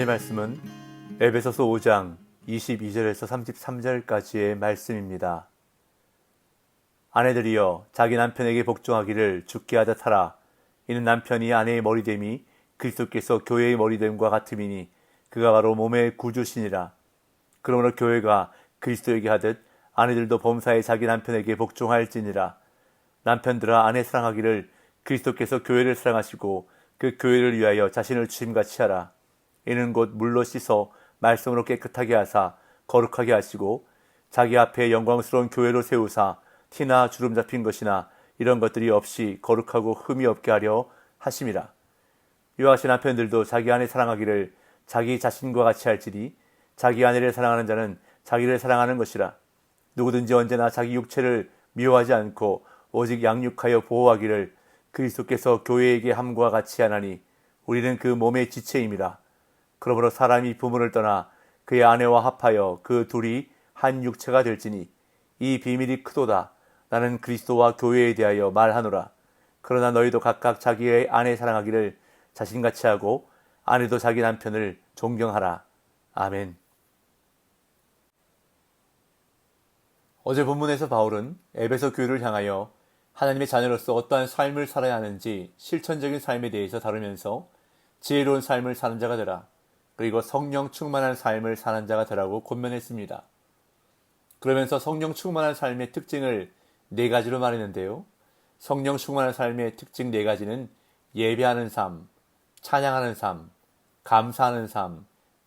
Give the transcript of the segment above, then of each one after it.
오늘의 말씀은 에베소서 5장 22절에서 33절까지의 말씀입니다. 아내들이여 자기 남편에게 복종하기를 주께 하듯 하라. 이는 남편이 아내의 머리됨이 그리스도께서 교회의 머리됨과 같음이니 그가 바로 몸의 구주시니라. 그러므로 교회가 그리스도에게 하듯 아내들도 범사에 자기 남편에게 복종할지니라. 남편들아 아내 사랑하기를 그리스도께서 교회를 사랑하시고 그 교회를 위하여 자신을 주심같이 하라. 이는 곧 물로 씻어 말씀으로 깨끗하게 하사 거룩하게 하시고 자기 앞에 영광스러운 교회로 세우사 티나 주름 잡힌 것이나 이런 것들이 없이 거룩하고 흠이 없게 하려 하심이라. 이와 같이 남편들도 자기 아내 사랑하기를 자기 자신과 같이 할지니 자기 아내를 사랑하는 자는 자기를 사랑하는 것이라. 누구든지 언제나 자기 육체를 미워하지 않고 오직 양육하여 보호하기를 그리스도께서 교회에게 함과 같이 하나니 우리는 그 몸의 지체임이라. 그러므로 사람이 부모를 떠나 그의 아내와 합하여 그 둘이 한 육체가 될지니 이 비밀이 크도다. 나는 그리스도와 교회에 대하여 말하노라. 그러나 너희도 각각 자기의 아내 사랑하기를 자신같이 하고 아내도 자기 남편을 존경하라. 아멘. 어제 본문에서 바울은 에베소 교회를 향하여 하나님의 자녀로서 어떠한 삶을 살아야 하는지 실천적인 삶에 대해서 다루면서 지혜로운 삶을 사는 자가 되라. 그리고 성령 충만한 삶을 사는 자가 되라고 권면했습니다. 그러면서 성령 충만한 삶의 특징을 4가지로 말했는데요. 성령 충만한 삶의 특징 4가지는 예배하는 삶, 찬양하는 삶, 감사하는 삶,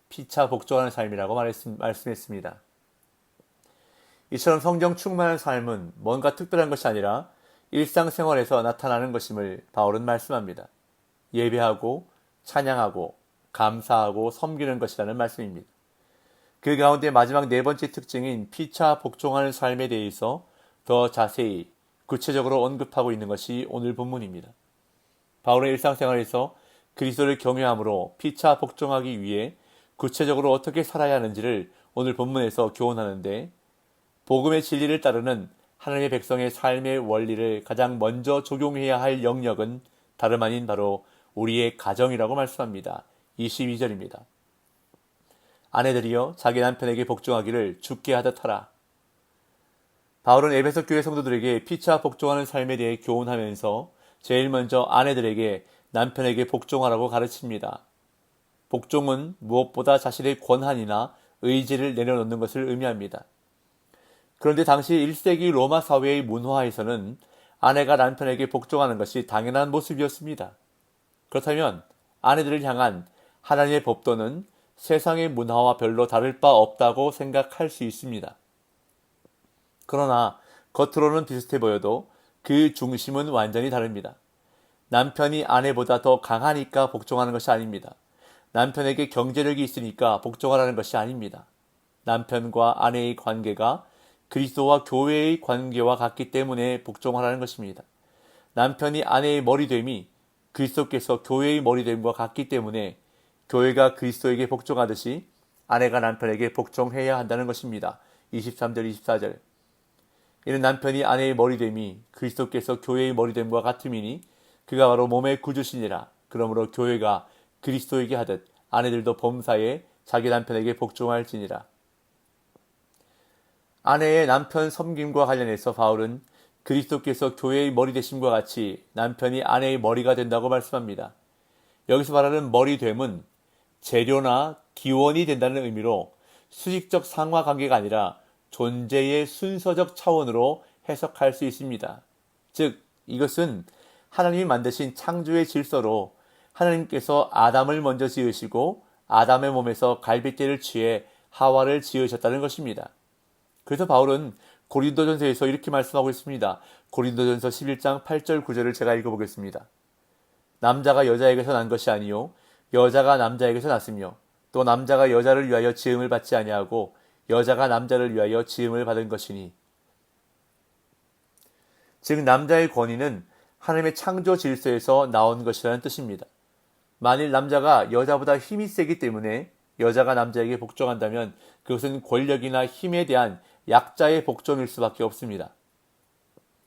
피차 복종하는 삶이라고 말씀했습니다. 이처럼 성령 충만한 삶은 뭔가 특별한 것이 아니라 일상생활에서 나타나는 것임을 바울은 말씀합니다. 예배하고 찬양하고 감사하고 섬기는 것이라는 말씀입니다. 그 가운데 마지막 4번째 특징인 피차 복종하는 삶에 대해서 더 자세히 구체적으로 언급하고 있는 것이 오늘 본문입니다. 바울의 일상생활에서 그리스도를 경외함으로 피차 복종하기 위해 구체적으로 어떻게 살아야 하는지를 오늘 본문에서 교훈하는데, 복음의 진리를 따르는 하나님의 백성의 삶의 원리를 가장 먼저 적용해야 할 영역은 다름 아닌 바로 우리의 가정이라고 말씀합니다. 22절입니다. 아내들이여 자기 남편에게 복종하기를 주께 하듯 하라. 바울은 에베소 교회 성도들에게 피차 복종하는 삶에 대해 교훈하면서 제일 먼저 아내들에게 남편에게 복종하라고 가르칩니다. 복종은 무엇보다 자신의 권한이나 의지를 내려놓는 것을 의미합니다. 그런데 당시 1세기 로마 사회의 문화에서는 아내가 남편에게 복종하는 것이 당연한 모습이었습니다. 그렇다면 아내들을 향한 하나님의 법도는 세상의 문화와 별로 다를 바 없다고 생각할 수 있습니다. 그러나 겉으로는 비슷해 보여도 그 중심은 완전히 다릅니다. 남편이 아내보다 더 강하니까 복종하는 것이 아닙니다. 남편에게 경제력이 있으니까 복종하라는 것이 아닙니다. 남편과 아내의 관계가 그리스도와 교회의 관계와 같기 때문에 복종하라는 것입니다. 남편이 아내의 머리됨이 그리스도께서 교회의 머리됨과 같기 때문에 교회가 그리스도에게 복종하듯이 아내가 남편에게 복종해야 한다는 것입니다. 23절 24절. 이는 남편이 아내의 머리됨이 그리스도께서 교회의 머리됨과 같음이니 그가 바로 몸의 구주시니라. 그러므로 교회가 그리스도에게 하듯 아내들도 범사에 자기 남편에게 복종할지니라. 아내의 남편 섬김과 관련해서 바울은 그리스도께서 교회의 머리 되심과 같이 남편이 아내의 머리가 된다고 말씀합니다. 여기서 말하는 머리됨은 재료나 기원이 된다는 의미로 수직적 상하관계가 아니라 존재의 순서적 차원으로 해석할 수 있습니다. 즉 이것은 하나님이 만드신 창조의 질서로 하나님께서 아담을 먼저 지으시고 아담의 몸에서 갈빗대를 취해 하와를 지으셨다는 것입니다. 그래서 바울은 고린도전서에서 이렇게 말씀하고 있습니다. 고린도전서 11장 8절 9절을 제가 읽어보겠습니다. 남자가 여자에게서 난 것이 아니요 여자가 남자에게서 났으며 또 남자가 여자를 위하여 지음을 받지 아니하고 여자가 남자를 위하여 지음을 받은 것이니. 즉 남자의 권위는 하나님의 창조 질서에서 나온 것이라는 뜻입니다. 만일 남자가 여자보다 힘이 세기 때문에 여자가 남자에게 복종한다면 그것은 권력이나 힘에 대한 약자의 복종일 수밖에 없습니다.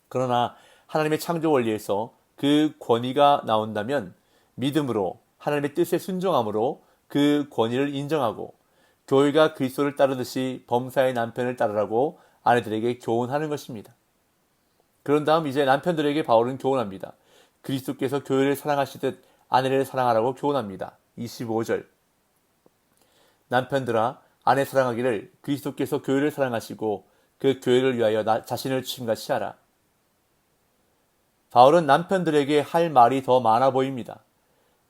그러나 하나님의 창조 원리에서 그 권위가 나온다면 믿음으로 하나님의 뜻에 순종함으로 그 권위를 인정하고 교회가 그리스도를 따르듯이 범사의 남편을 따르라고 아내들에게 교훈하는 것입니다. 그런 다음 이제 남편들에게 바울은 교훈합니다. 그리스도께서 교회를 사랑하시듯 아내를 사랑하라고 교훈합니다. 25절. 남편들아 아내 사랑하기를 그리스도께서 교회를 사랑하시고 그 교회를 위하여 자신을 주심같이 하라. 바울은 남편들에게 할 말이 더 많아 보입니다.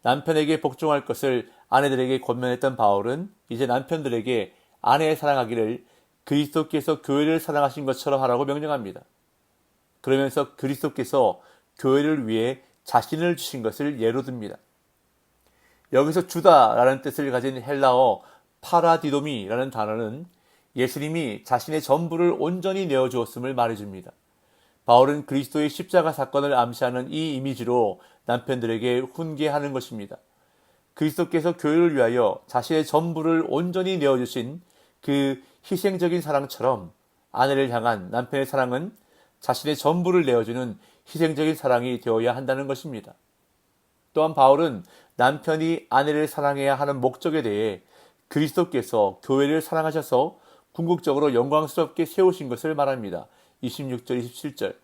남편에게 복종할 것을 아내들에게 권면했던 바울은 이제 남편들에게 아내의 사랑하기를 그리스도께서 교회를 사랑하신 것처럼 하라고 명령합니다. 그러면서 그리스도께서 교회를 위해 자신을 주신 것을 예로 듭니다. 여기서 주다라는 뜻을 가진 헬라어 파라디도미라는 단어는 예수님이 자신의 전부를 온전히 내어주었음을 말해줍니다. 바울은 그리스도의 십자가 사건을 암시하는 이 이미지로 남편들에게 훈계하는 것입니다. 그리스도께서 교회를 위하여 자신의 전부를 온전히 내어주신 그 희생적인 사랑처럼 아내를 향한 남편의 사랑은 자신의 전부를 내어주는 희생적인 사랑이 되어야 한다는 것입니다. 또한 바울은 남편이 아내를 사랑해야 하는 목적에 대해 그리스도께서 교회를 사랑하셔서 궁극적으로 영광스럽게 세우신 것을 말합니다. 26절, 27절.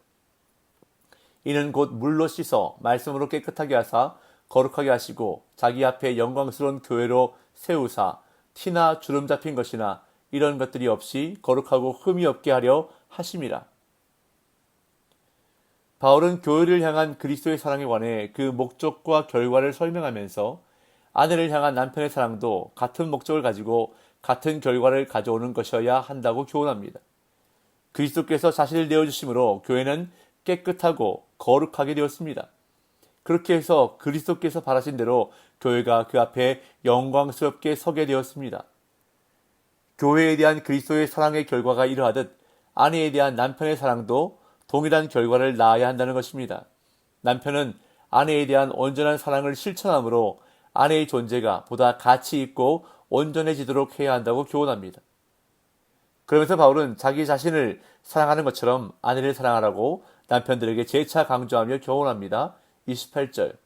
이는 곧 물로 씻어 말씀으로 깨끗하게 하사 거룩하게 하시고 자기 앞에 영광스러운 교회로 세우사 티나 주름 잡힌 것이나 이런 것들이 없이 거룩하고 흠이 없게 하려 하심이라. 바울은 교회를 향한 그리스도의 사랑에 관해 그 목적과 결과를 설명하면서 아내를 향한 남편의 사랑도 같은 목적을 가지고 같은 결과를 가져오는 것이어야 한다고 교훈합니다. 그리스도께서 자신을 내어주심으로 교회는 깨끗하고 거룩하게 되었습니다. 그렇게 해서 그리스도께서 바라신 대로 교회가 그 앞에 영광스럽게 서게 되었습니다. 교회에 대한 그리스도의 사랑의 결과가 이러하듯 아내에 대한 남편의 사랑도 동일한 결과를 낳아야 한다는 것입니다. 남편은 아내에 대한 온전한 사랑을 실천함으로 아내의 존재가 보다 가치 있고 온전해지도록 해야 한다고 교훈합니다. 그러면서 바울은 자기 자신을 사랑하는 것처럼 아내를 사랑하라고 남편들에게 재차 강조하며 교훈합니다. 28절.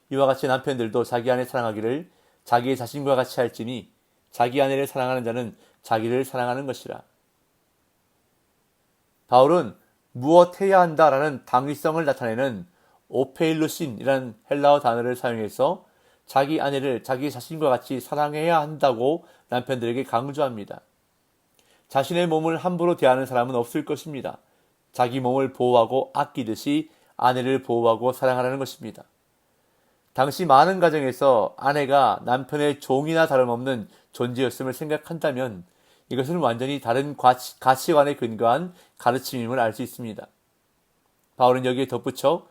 이와 같이 남편들도 자기 아내 사랑하기를 자기 자신과 같이 할지니 자기 아내를 사랑하는 자는 자기를 사랑하는 것이라. 바울은 무엇해야 한다라는 당위성을 나타내는 오페일루신이라는 헬라어 단어를 사용해서 자기 아내를 자기 자신과 같이 사랑해야 한다고 남편들에게 강조합니다. 자신의 몸을 함부로 대하는 사람은 없을 것입니다. 자기 몸을 보호하고 아끼듯이 아내를 보호하고 사랑하라는 것입니다. 당시 많은 가정에서 아내가 남편의 종이나 다름없는 존재였음을 생각한다면 이것은 완전히 다른 가치관에 근거한 가르침임을 알 수 있습니다. 바울은 여기에 덧붙여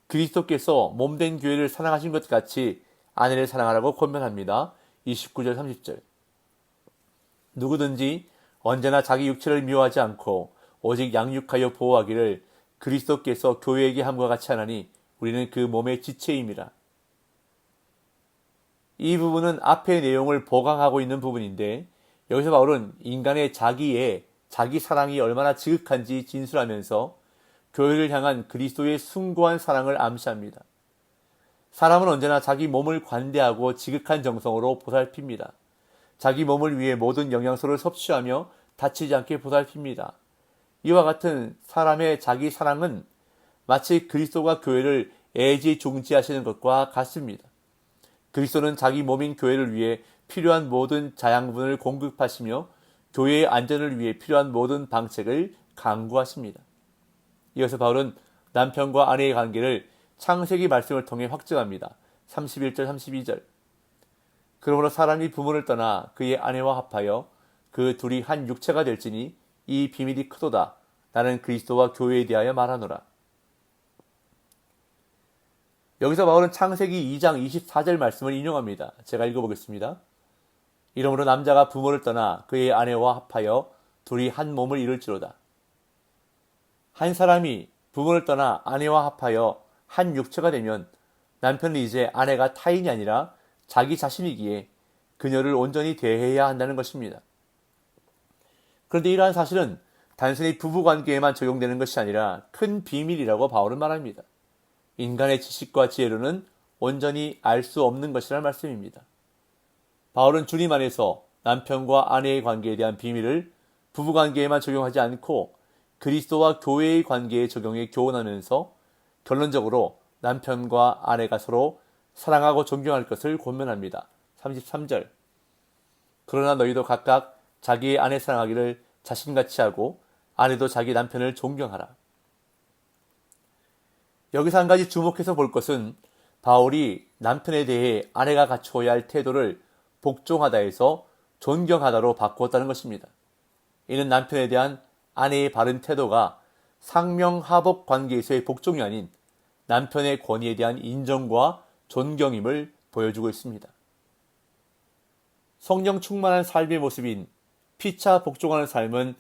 그리스도께서 몸된 교회를 사랑하신 것 같이 아내를 사랑하라고 권면합니다. 29절 30절. 누구든지 언제나 자기 육체를 미워하지 않고 오직 양육하여 보호하기를 그리스도께서 교회에게 함과 같이 하나니 우리는 그 몸의 지체임이라. 이 부분은 앞의 내용을 보강하고 있는 부분인데 여기서 바울은 인간의 자기 사랑이 얼마나 지극한지 진술하면서 교회를 향한 그리스도의 숭고한 사랑을 암시합니다. 사람은 언제나 자기 몸을 관대하고 지극한 정성으로 보살핍니다. 자기 몸을 위해 모든 영양소를 섭취하며 다치지 않게 보살핍니다. 이와 같은 사람의 자기 사랑은 마치 그리스도가 교회를 애지중지하시는 것과 같습니다. 그리스도는 자기 몸인 교회를 위해 필요한 모든 자양분을 공급하시며 교회의 안전을 위해 필요한 모든 방책을 강구하십니다. 이어서 바울은 남편과 아내의 관계를 창세기 말씀을 통해 확증합니다. 31절 32절. 그러므로 사람이 부모를 떠나 그의 아내와 합하여 그 둘이 한 육체가 될지니 이 비밀이 크도다. 나는 그리스도와 교회에 대하여 말하노라. 여기서 바울은 창세기 2장 24절 말씀을 인용합니다. 제가 읽어보겠습니다. 이러므로 남자가 부모를 떠나 그의 아내와 합하여 둘이 한 몸을 이룰지로다. 한 사람이 부모를 떠나 아내와 합하여 한 육체가 되면 남편은 이제 아내가 타인이 아니라 자기 자신이기에 그녀를 온전히 대해야 한다는 것입니다. 그런데 이러한 사실은 단순히 부부관계에만 적용되는 것이 아니라 큰 비밀이라고 바울은 말합니다. 인간의 지식과 지혜로는 온전히 알 수 없는 것이라는 말씀입니다. 바울은 주님 안에서 남편과 아내의 관계에 대한 비밀을 부부관계에만 적용하지 않고 그리스도와 교회의 관계에 적용해 교훈하면서 결론적으로 남편과 아내가 서로 사랑하고 존경할 것을 권면합니다. 33절. 그러나 너희도 각각 자기의 아내 사랑하기를 자신같이 하고 아내도 자기 남편을 존경하라. 여기서 한 가지 주목해서 볼 것은 바울이 남편에 대해 아내가 갖추어야 할 태도를 복종하다에서 존경하다로 바꾸었다는 것입니다. 이는 남편에 대한 아내의 바른 태도가 상명하복 관계에서의 복종이 아닌 남편의 권위에 대한 인정과 존경임을 보여주고 있습니다. 성령 충만한 삶의 모습인 피차 복종하는 삶은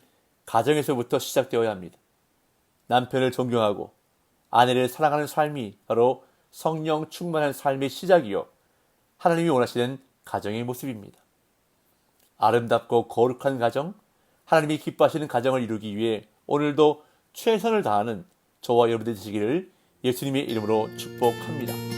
가정에서부터 시작되어야 합니다. 남편을 존경하고 아내를 사랑하는 삶이 바로 성령 충만한 삶의 시작이요 하나님이 원하시는 가정의 모습입니다. 아름답고 거룩한 가정, 하나님이 기뻐하시는 가정을 이루기 위해 오늘도 최선을 다하는 저와 여러분들 되시기를 예수님의 이름으로 축복합니다.